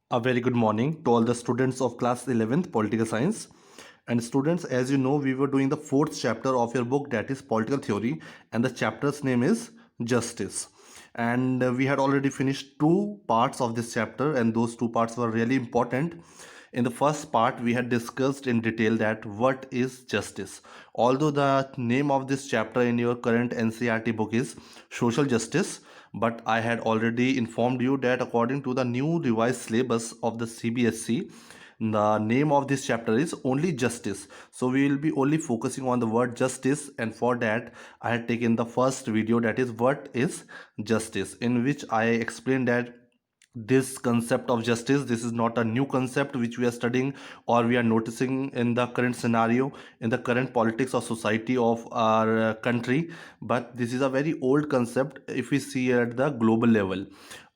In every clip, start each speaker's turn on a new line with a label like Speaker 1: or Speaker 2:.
Speaker 1: A very good morning to all the students of class 11th political science. And students, as you know, we were doing the fourth chapter of your book, that is political theory, and the chapter's name is justice. And we had already finished two parts of this chapter, and those two parts were really important. In the first part, we had discussed in detail that what is justice. Although the name of this chapter in your current NCERT book is social justice, but I had already informed you that according to the new revised syllabus of the CBSE, the name of this chapter is only justice. So we will be only focusing on the word justice, and for that I had taken the first video, that is what is justice, in which I explained that this concept of justice, this is not a new concept which we are studying or we are noticing in the current scenario, in the current politics or society of our country, but this is a very old concept. If we see at the global level,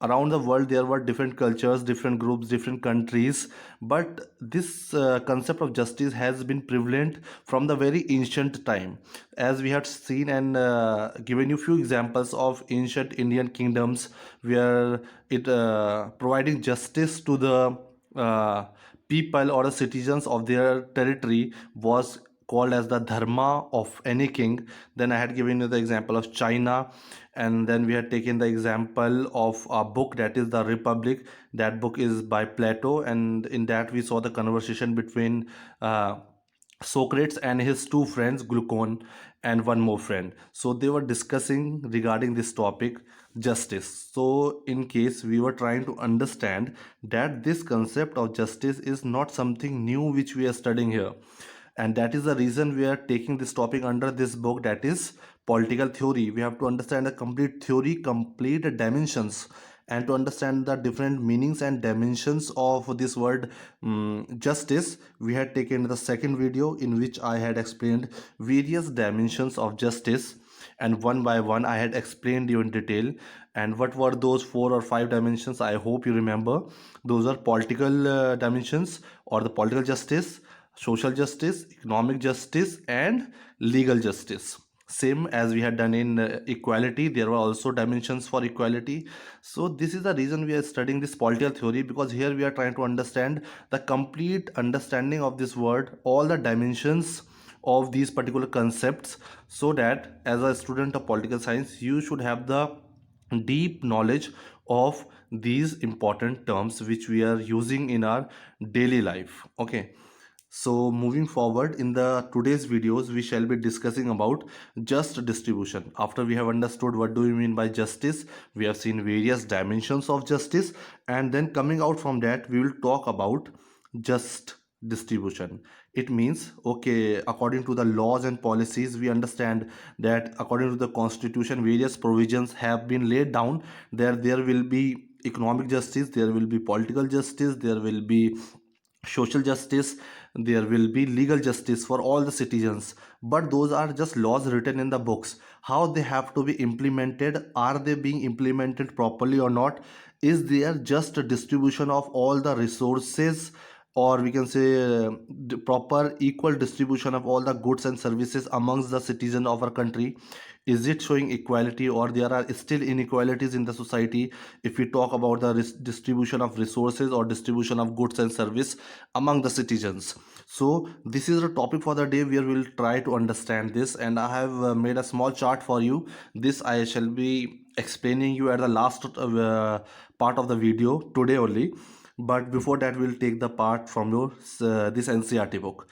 Speaker 1: around the world there were different cultures, different groups, different countries, but this concept of justice has been prevalent from the very ancient time. As we had seen and given you few examples of ancient Indian kingdoms where it providing justice to the uh, people or the citizens of their territory was called as the dharma of any king. Then I had given you the example of China, and then we had taken the example of a book, that is the Republic. That book is by Plato, and in that we saw the conversation between Socrates and his two friends, Glucon and one more friend. So they were discussing regarding this topic, justice. So in case we were trying to understand that this concept of justice is not something new which we are studying here, and that is the reason we are taking this topic under this book, that is political theory. We have to understand the complete theory, complete dimensions, and to understand the different meanings and dimensions of this word justice, we had taken the second video in which I had explained various dimensions of justice, and one by one I had explained you in detail. And what were those four or five dimensions? I hope you remember. Those are political dimensions, or the political justice, social justice, economic justice, and legal justice. Same as we had done in equality, there were also dimensions for equality. So this is the reason we are studying this political theory, because here we are trying to understand the complete understanding of this word, all the dimensions of these particular concepts, so that as a student of political science you should have the deep knowledge of these important terms which we are using in our daily life. Okay, so moving forward, in the today's videos we shall be discussing about just distribution. After we have understood what do we mean by justice, we have seen various dimensions of justice, and then coming out from that we will talk about just distribution. It means, okay, according to the laws and policies, we understand that according to the constitution various provisions have been laid down. There will be economic justice, there will be political justice, there will be social justice, there will be legal justice for all the citizens. But those are just laws written in the books. How they have to be implemented, are they being implemented properly or not? Is there just a distribution of all the resources, or we can say the proper equal distribution of all the goods and services amongst the citizens of our country? Is it showing equality, or there are still inequalities in the society if we talk about the distribution of resources or distribution of goods and service among the citizens? So this is the topic for the day where we'll try to understand this, and I have made a small chart for you. This I shall be explaining you at the last part of the video today only. But before that, we'll take the part from your this NCERT book.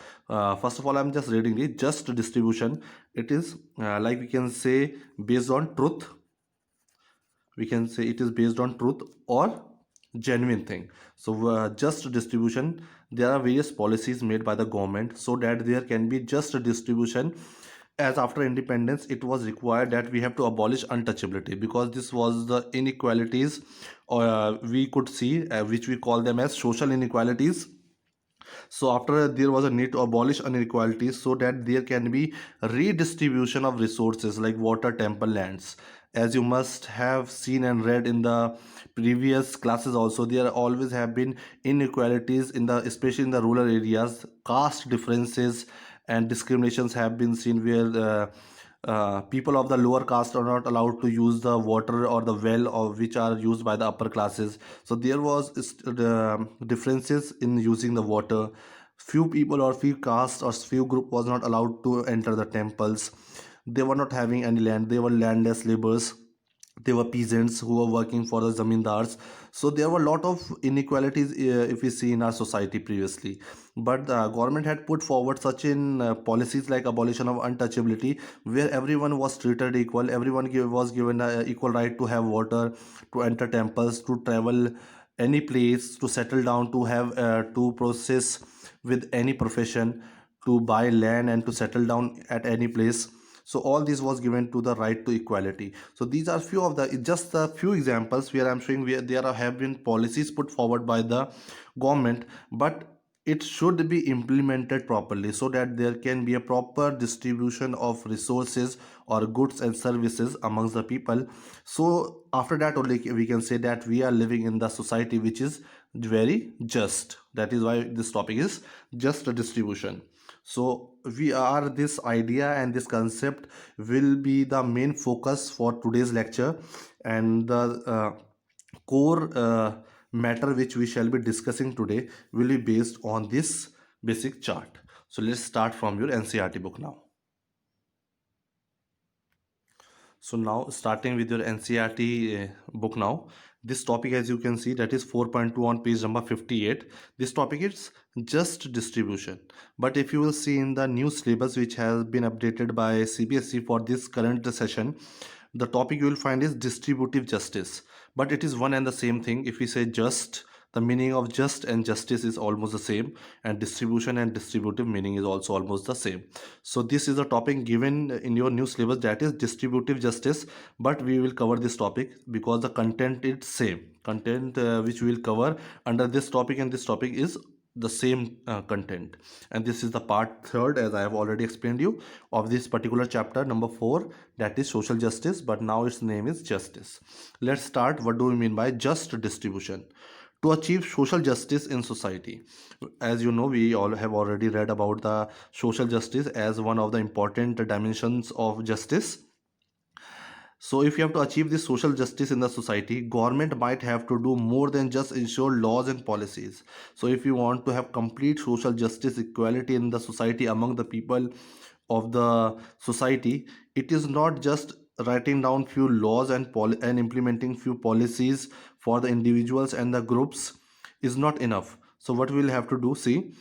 Speaker 1: First of all, I'm just reading it. Just distribution. It is like we can say based on truth. We can say it is based on truth or genuine thing. So just distribution. There are various policies made by the government so that there can be just a distribution. As after independence it was required that we have to abolish untouchability, because this was the inequalities we could see, which we call them as social inequalities. So after there was a need to abolish inequalities so that there can be redistribution of resources like water, temple lands. As you must have seen and read in the previous classes also, there always have been inequalities in the, especially in the rural areas. Caste differences and discriminations have been seen where people of the lower caste are not allowed to use the water or the well or which are used by the upper classes. So there was the differences in using the water. Few people or few caste or few group was not allowed to enter the temples. They were not having any land, they were landless laborers. They were peasants who were working for the zamindars. So there were a lot of inequalities if we see in our society previously. But the government had put forward such in policies like abolition of untouchability, where everyone was treated equal. Everyone was given equal right to have water, to enter temples, to travel any place, to settle down, to have to process with any profession, to buy land and to settle down at any place. So all this was given to the right to equality. So these are few of the just a few examples where I'm showing where have been policies put forward by the government, but it should be implemented properly so that there can be a proper distribution of resources or goods and services amongst the people. So after that only we can say that we are living in the society which is very just. That is why this topic is just distribution. So we are this idea and this concept will be the main focus for today's lecture, and the core matter which we shall be discussing today will be based on this basic chart. So let's start from your NCERT book now. So now starting with your NCERT book now, this topic as you can see that is 4.2 on page number 58. This topic is just distribution. But if you will see in the new syllabus which has been updated by CBSE for this current session, the topic you will find is distributive justice. But it is one and the same thing. If we say just, the meaning of just and justice is almost the same, and distribution and distributive meaning is also almost the same. So this is a topic given in your new syllabus, that is distributive justice, but we will cover this topic because the content is same. Content which we will cover under this topic and this topic is the same content, and this is the part third, as I have already explained you, of this particular chapter number 4, that is social justice, but now its name is justice. Let's start. What do we mean by just distribution? To achieve social justice in society, as you know, we all have already read about the social justice as one of the important dimensions of justice. So if you have to achieve this social justice in the society, government might have to do more than just ensure laws and policies. So if you want to have complete social justice, equality in the society among the people of the society, it is not just writing down few laws and implementing few policies for the individuals and the groups is not enough. So what we will have to do, see,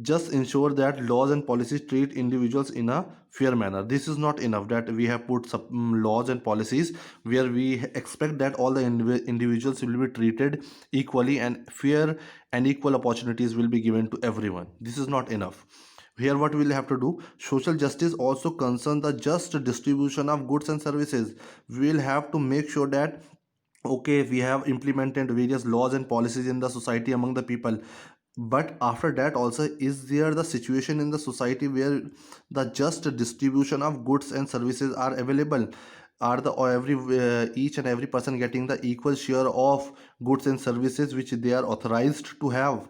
Speaker 1: just ensure that laws and policies treat individuals in a fair manner. This is not enough that we have put some laws and policies where we expect that all the individuals will be treated equally and fair, and equal opportunities will be given to everyone. This is not enough. Here what we will have to do, social justice also concerns the just distribution of goods and services. We will have to make sure that, okay, we have implemented various laws and policies in the society among the people, but after that also, is there the situation in the society where the just distribution of goods and services are available? Are the or every each and every person getting the equal share of goods and services which they are authorized to have?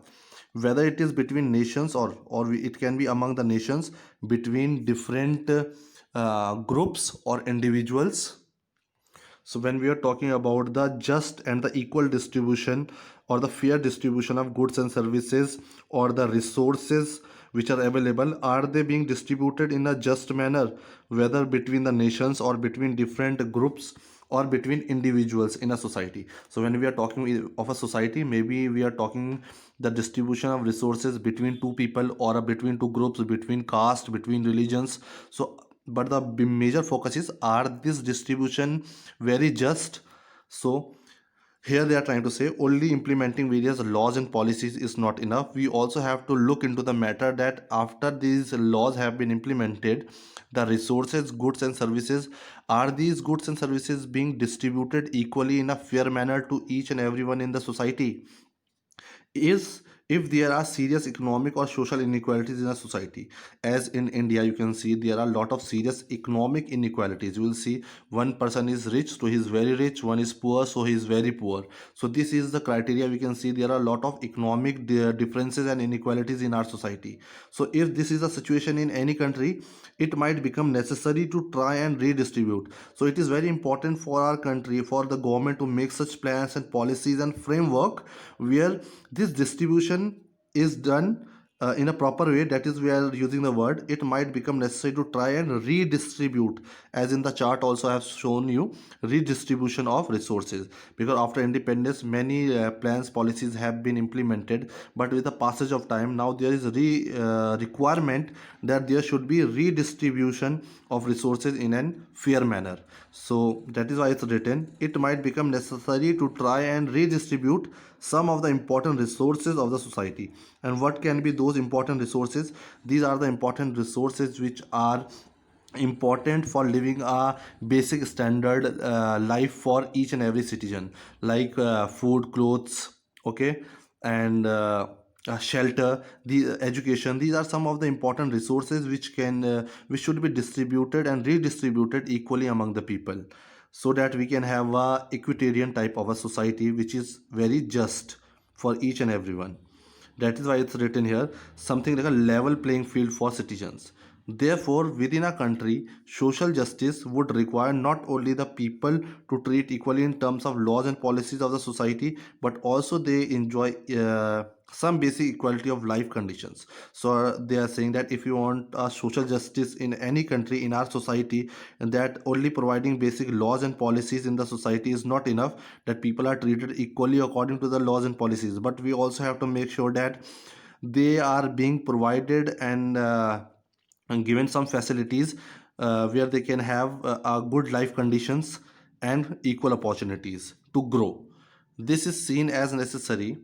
Speaker 1: Whether it is between nations, it can be among the nations, between different groups or individuals. So when we are talking about the just and the equal distribution or the fair distribution of goods and services or the resources which are available, are they being distributed in a just manner, whether between the nations or between different groups or between individuals in a society? So when we are talking of a society, maybe we are talking the distribution of resources between two people or between two groups, between caste, between religions. So but the major focus is, are this distribution very just? So here they are trying to say only implementing various laws and policies is not enough. We also have to look into the matter that after these laws have been implemented, the resources, goods and services, are these goods and services being distributed equally in a fair manner to each and everyone in the society? Is if there are serious economic or social inequalities in a society. As in India, you can see there are a lot of serious economic inequalities. You will see one person is rich, so he is very rich, one is poor, so he is very poor. So this is the criteria. We can see there are a lot of economic differences and inequalities in our society. So if this is a situation in any country, it might become necessary to try and redistribute. So it is very important for our country, for the government, to make such plans and policies and framework where this distribution is done in a proper way. That is, we are using the word, it might become necessary to try and redistribute, as in the chart also I have shown you, redistribution of resources. Because after independence, many plans, policies have been implemented, but with the passage of time, now there is requirement that there should be redistribution of resources in an fair manner. So that is why it's written, it might become necessary to try and redistribute some of the important resources of the society. And what can be those important resources? These are the important resources which are important for living a basic standard life for each and every citizen, like food, clothes, okay, and shelter, the education. These are some of the important resources which should be distributed and redistributed equally among the people, so that we can have a equitarian type of a society which is very just for each and everyone. That is why it's written here, something like a level playing field for citizens. Therefore, within a country, social justice would require not only the people to treat equally in terms of laws and policies of the society, but also they enjoy some basic equality of life conditions. So they are saying that if you want a social justice in any country, in our society, and that only providing basic laws and policies in the society is not enough, that people are treated equally according to the laws and policies, but we also have to make sure that they are being provided and given some facilities where they can have a good life conditions and equal opportunities to grow. This is seen as necessary.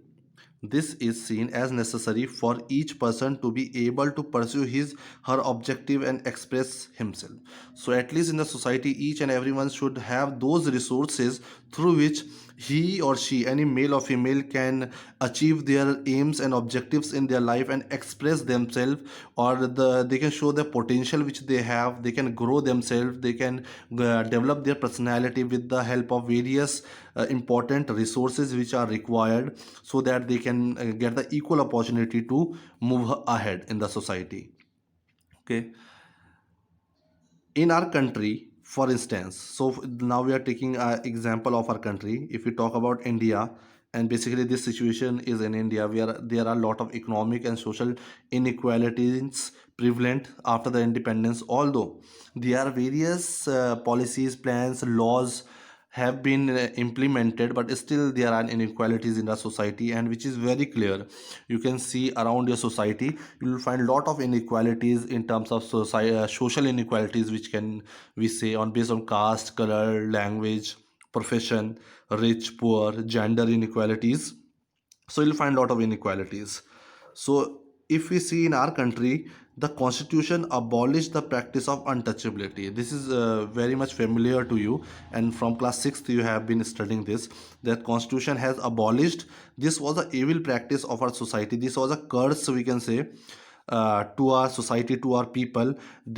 Speaker 1: This is seen as necessary for each person to be able to pursue his her objective and express himself. So at least in the society, each and everyone should have those resources through which he or she, any male or female, can achieve their aims and objectives in their life and express themselves, or they can show the potential which they have. They can grow themselves, they can develop their personality with the help of various important resources which are required, so that they can get the equal opportunity to move ahead in the society. Okay, in our country, for instance, so now we are taking an example of our country. If we talk about India, and basically this situation is in India, where there are a lot of economic and social inequalities prevalent after the independence. Although there are various policies, plans, laws have been implemented, but still there are inequalities in the society, and which is very clear. You can see around your society, you will find a lot of inequalities in terms of social inequalities, which can we say on based on caste, color, language, profession, rich, poor, gender inequalities. So you'll find a lot of inequalities. So if we see in our country, the constitution abolished the practice of untouchability. This is very much familiar to you, and from class 6th you have been studying this, that constitution has abolished. This was an evil practice of our society. This was a curse, we can say, to our society, to our people.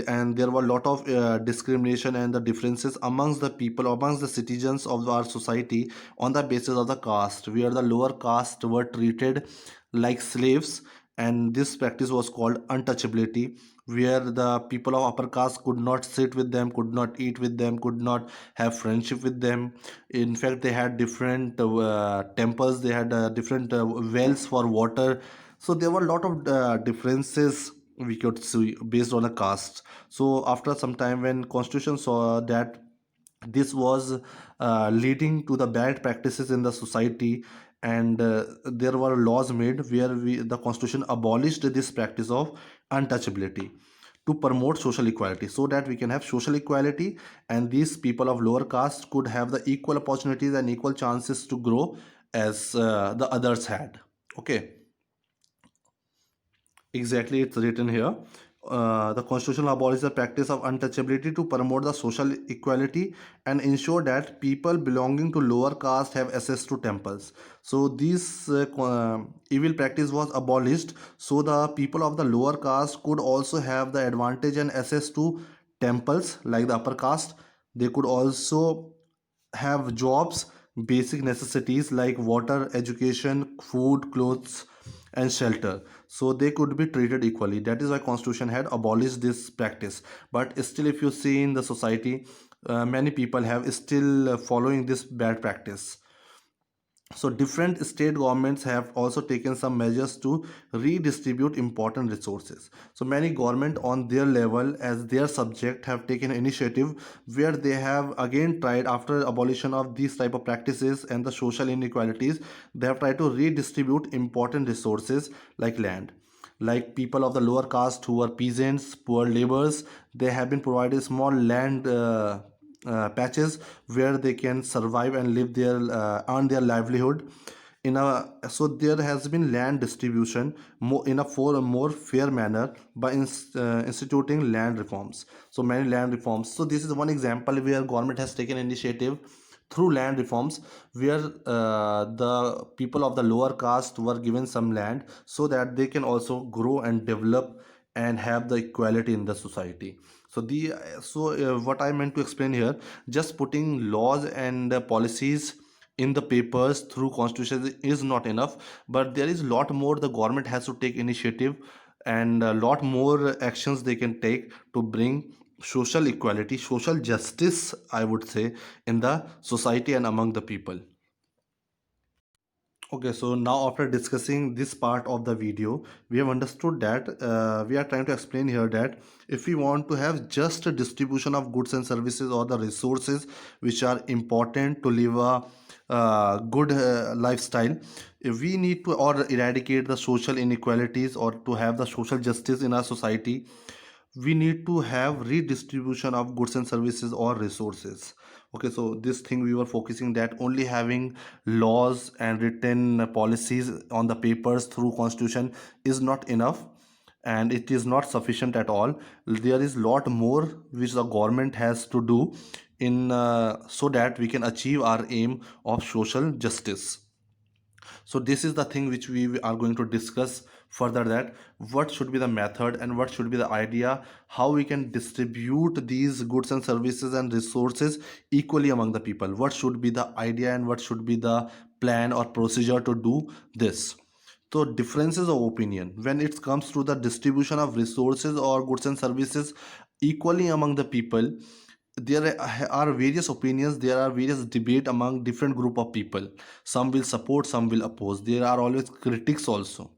Speaker 1: And there were a lot of discrimination and the differences amongst the people, amongst the citizens of our society, on the basis of the caste, where the lower caste were treated like slaves. And this practice was called untouchability, where the people of upper caste could not sit with them, could not eat with them, could not have friendship with them. In fact, they had different temples, they had different wells for water. So there were a lot of differences we could see based on a caste. So after some time, when constitution saw that this was leading to the bad practices in the society, and there were laws made where the constitution abolished this practice of untouchability to promote social equality, so that we can have social equality, and these people of lower caste could have the equal opportunities and equal chances to grow as the others had. Okay, exactly, it's written here. The constitution abolished the practice of untouchability to promote the social equality and ensure that people belonging to lower caste have access to temples. So this evil practice was abolished, so the people of the lower caste could also have the advantage and access to temples like the upper caste. They could also have jobs, basic necessities like water, education, food, clothes, and shelter. So they could be treated equally. That is why constitution had abolished this practice. But still, if you see in the society, many people have still following this bad practice. So different state governments have also taken some measures to redistribute important resources. So many government on their level as their subject have taken initiative where they have again tried, after abolition of these type of practices and the social inequalities, they have tried to redistribute important resources like land. Like people of the lower caste who are peasants, poor laborers, they have been provided small land patches where they can survive and live their earn their livelihood in a. So there has been land distribution more in a for a more fair manner by instituting land reforms. So many land reforms. So this is one example where government has taken initiative through land reforms where the people of the lower caste were given some land so that they can also grow and develop and have the equality in the society. What I meant to explain here, just putting laws and policies in the papers through constitution is not enough, but there is a lot more the government has to take initiative and a lot more actions they can take to bring social equality, social justice, I would say, in the society and among the people. Okay, so now after discussing this part of the video, we have understood that we are trying to explain here that if we want to have just a distribution of goods and services or the resources which are important to live a good lifestyle, if we need to or eradicate the social inequalities or to have the social justice in our society, we need to have redistribution of goods and services or resources. Okay, so this thing we were focusing that only having laws and written policies on the papers through constitution is not enough, and it is not sufficient at all. There is lot more which the government has to do in so that we can achieve our aim of social justice. So this is the thing which we are going to discuss further, that what should be the method and what should be the idea, how we can distribute these goods and services and resources equally among the people. What should be the idea and what should be the plan or procedure to do this. So differences of opinion when it comes to the distribution of resources or goods and services equally among the people, there are various opinions, there are various debate among different group of people. Some will support, some will oppose, there are always critics also.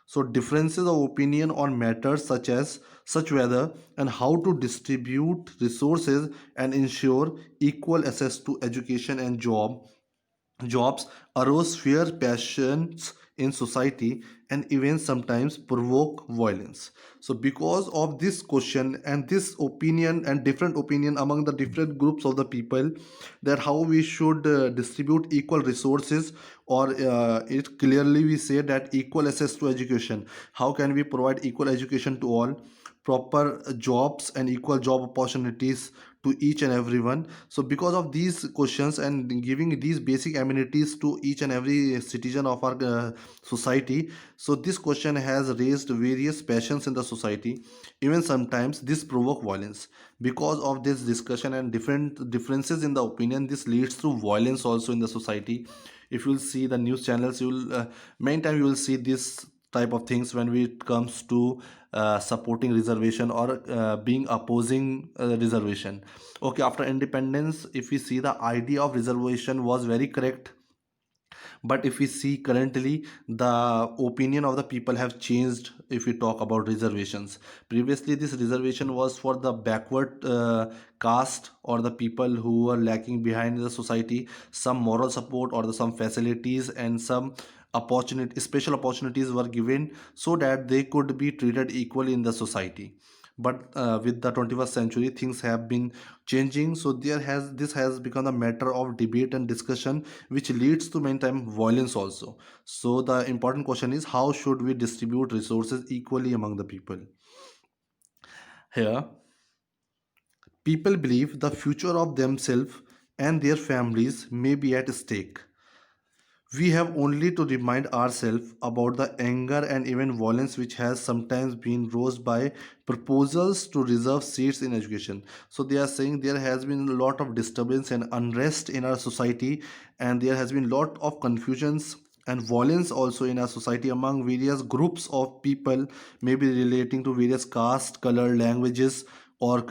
Speaker 1: So differences of opinion on matters such whether and how to distribute resources and ensure equal access to education and jobs arouse fear, passions in society, and even sometimes provoke violence. So because of this question and this opinion and different opinion among the different groups of the people, that how we should distribute equal resources, or it clearly we say that equal access to education, how can we provide equal education to all, proper jobs and equal job opportunities to each and everyone. So because of these questions and giving these basic amenities to each and every citizen of our society, so this question has raised various passions in the society. Even sometimes this provoke violence. Because of this discussion and different differences in the opinion, this leads to violence also in the society. If you'll see the news channels, you will main time you will see this type of things when it comes to supporting reservation or being opposing reservation. Okay, after independence, if we see, the idea of reservation was very correct, but if we see currently, the opinion of the people have changed. If we talk about reservations, previously this reservation was for the backward caste or the people who are lacking behind in the society, some moral support or some facilities and some opportunity, special opportunities were given so that they could be treated equally in the society. But with the 21st century, things have been changing, so this has become a matter of debate and discussion, which leads to many time violence also. So the important question is, how should we distribute resources equally among the people? Here, people believe the future of themselves and their families may be at stake. We have only to remind ourselves about the anger and even violence which has sometimes been rose by proposals to reserve seats in education. So they are saying there has been a lot of disturbance and unrest in our society, and there has been a lot of confusions and violence also in our society among various groups of people, maybe relating to various caste, color, languages, or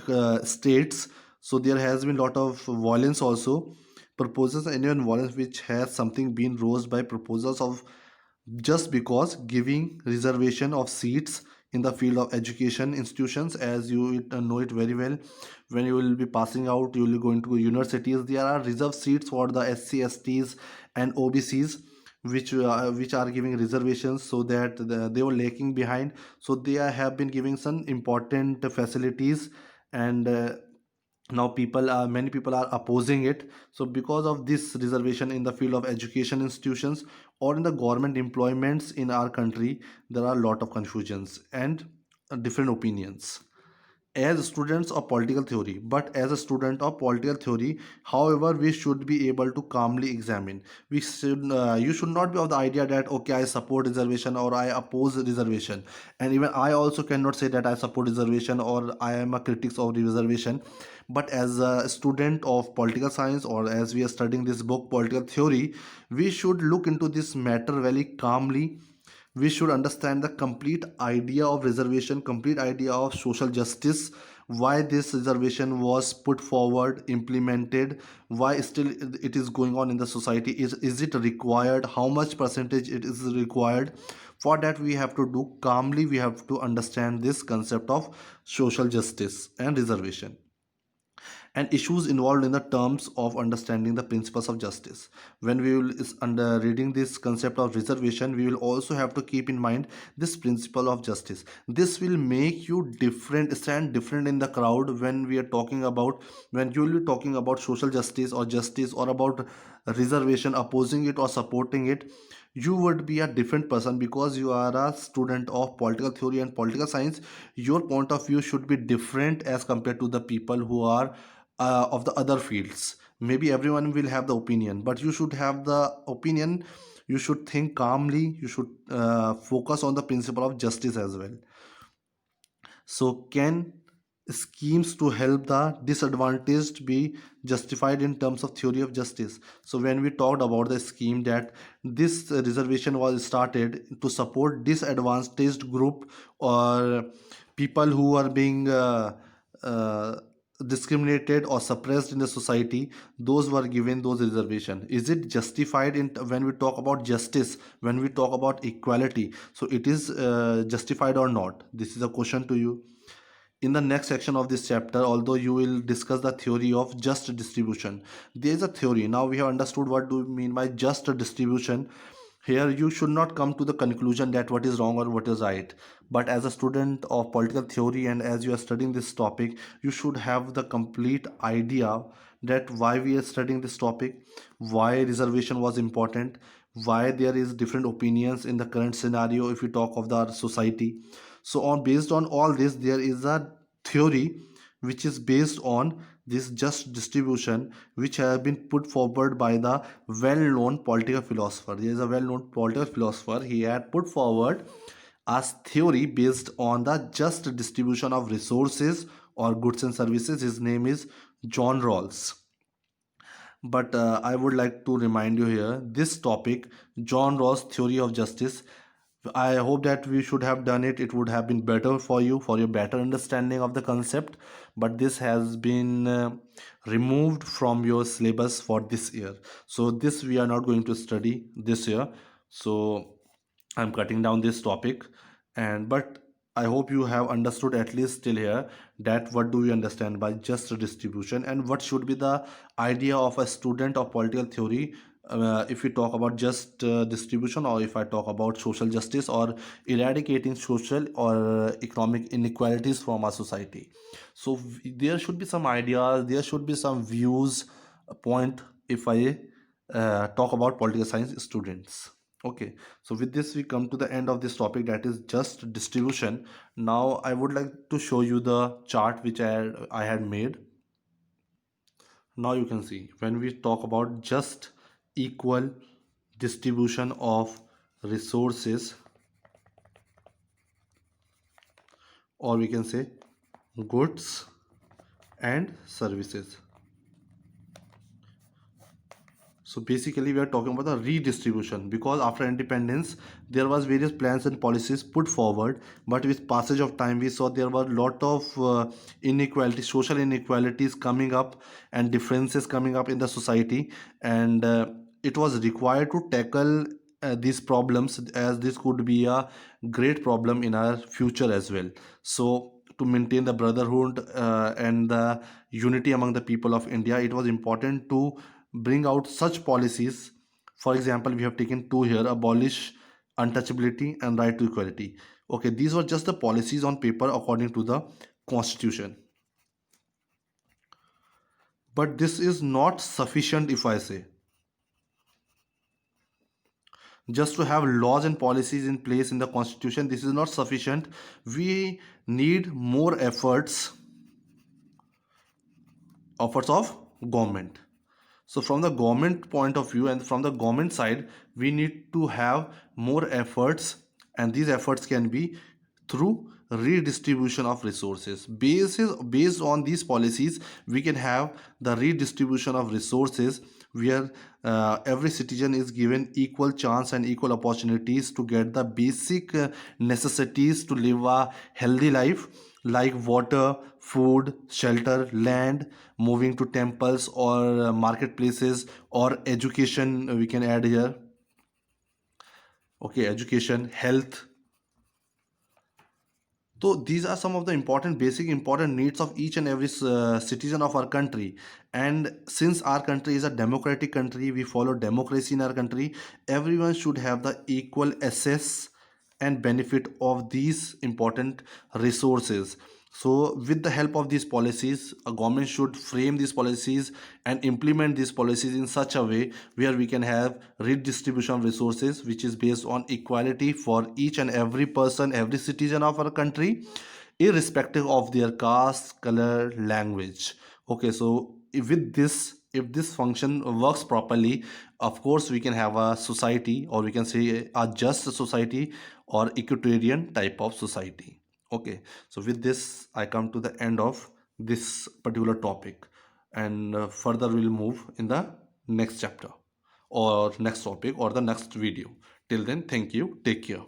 Speaker 1: states. So there has been a lot of violence also, proposals and even violence which has something been rose by proposals of just because giving reservation of seats in the field of education institutions. As you know it very well, when you will be passing out, you will be going to universities, there are reserved seats for the SC STs and OBCs, which are giving reservations, so that they were lacking behind. So they have been giving some important facilities, and now people are many people are opposing it. So because of this reservation in the field of education institutions or in the government employments in our country, there are a lot of confusions and different opinions as students of political theory. But as a student of political theory, however, we should be able to calmly examine. We should You should not be of the idea that okay, I support reservation or I oppose reservation. And even I also cannot say that I support reservation or I am a critic of reservation. But as a student of political science, or as we are studying this book political theory, we should look into this matter very calmly. We should understand the complete idea of reservation, complete idea of social justice, why this reservation was put forward, implemented, why still it is going on in the society, is it required, how much percentage it is required. For that we have to do calmly, we have to understand this concept of social justice and reservation and issues involved in the terms of understanding the principles of justice. When we will is under reading this concept of reservation, we will also have to keep in mind this principle of justice. This will make you different, stand different in the crowd when we are talking about, when you will be talking about social justice or about reservation, opposing it or supporting it. You would be a different person because you are a student of political theory and political science. Your point of view should be different as compared to the people who are of the other fields. Maybe everyone will have the opinion, but you should have the opinion. You should think calmly. You should focus on the principle of justice as well. So can schemes to help the disadvantaged be justified in terms of theory of justice? So when we talked about the scheme that this reservation was started to support disadvantaged group or people who are being uh, discriminated or suppressed in the society, those were given those reservation. Is it justified in when we talk about justice, when we talk about equality? So it is justified or not? This is a question to you. In the next section of this chapter, although you will discuss the theory of just distribution, there is a theory. Now we have understood what do we mean by just distribution. Here you should not come to the conclusion that what is wrong or what is right, but as a student of political theory and as you are studying this topic, you should have the complete idea that why we are studying this topic, why reservation was important, why there is different opinions in the current scenario if we talk of the society. So on based on all this, there is a theory which is based on this just distribution, which have been put forward by the well-known political philosopher. There is a well-known political philosopher. He had put forward as theory based on the just distribution of resources or goods and services. His name is John Rawls. But I would like to remind you here this topic, John Rawls' theory of justice. I hope that we should have done it. It would have been better for you, for your better understanding of the concept. But this has been removed from your syllabus for this year. So this we are not going to study this year. So I'm cutting down this topic. And but I hope you have understood at least till here that what do we understand by just distribution and what should be the idea of a student of political theory if we talk about just distribution, or if I talk about social justice or eradicating social or economic inequalities from our society. So there should be some ideas, there should be some views, point if I talk about political science students. Okay, so with this we come to the end of this topic, that is just distribution. Now I would like to show you the chart which I had made. Now you can see when we talk about just equal distribution of resources, or we can say goods and services. So basically we are talking about the redistribution, because after independence there was various plans and policies put forward, but with passage of time we saw there were a lot of inequality, social inequalities coming up and differences coming up in the society, and it was required to tackle these problems, as this could be a great problem in our future as well. So to maintain the brotherhood and the unity among the people of India, it was important to bring out such policies. For example, we have taken two here: abolish untouchability and right to equality. Okay, these were just the policies on paper according to the constitution. But this is not sufficient, if I say. Just to have laws and policies in place in the constitution, this is not sufficient. We need more efforts of government. So from the government point of view and from the government side, we need to have more efforts, and these efforts can be through redistribution of resources. Based on these policies, we can have the redistribution of resources, where every citizen is given equal chance and equal opportunities to get the basic necessities to live a healthy life, like water, food, shelter, land, moving to temples or marketplaces, or education, we can add here. Okay, education, health. So these are some of the important, basic important needs of each and every citizen of our country. And since our country is a democratic country, we follow democracy in our country, everyone should have the equal access and benefit of these important resources. So with the help of these policies, a government should frame these policies and implement these policies in such a way where we can have redistribution of resources, which is based on equality for each and every person, every citizen of our country, irrespective of their caste, color, language. Okay, so with this, if this function works properly, of course we can have a society, or we can say a just society, or equitarian type of society. Okay, so with this I come to the end of this particular topic, and further we'll move in the next chapter or next topic or the next video. Till then, thank you, take care.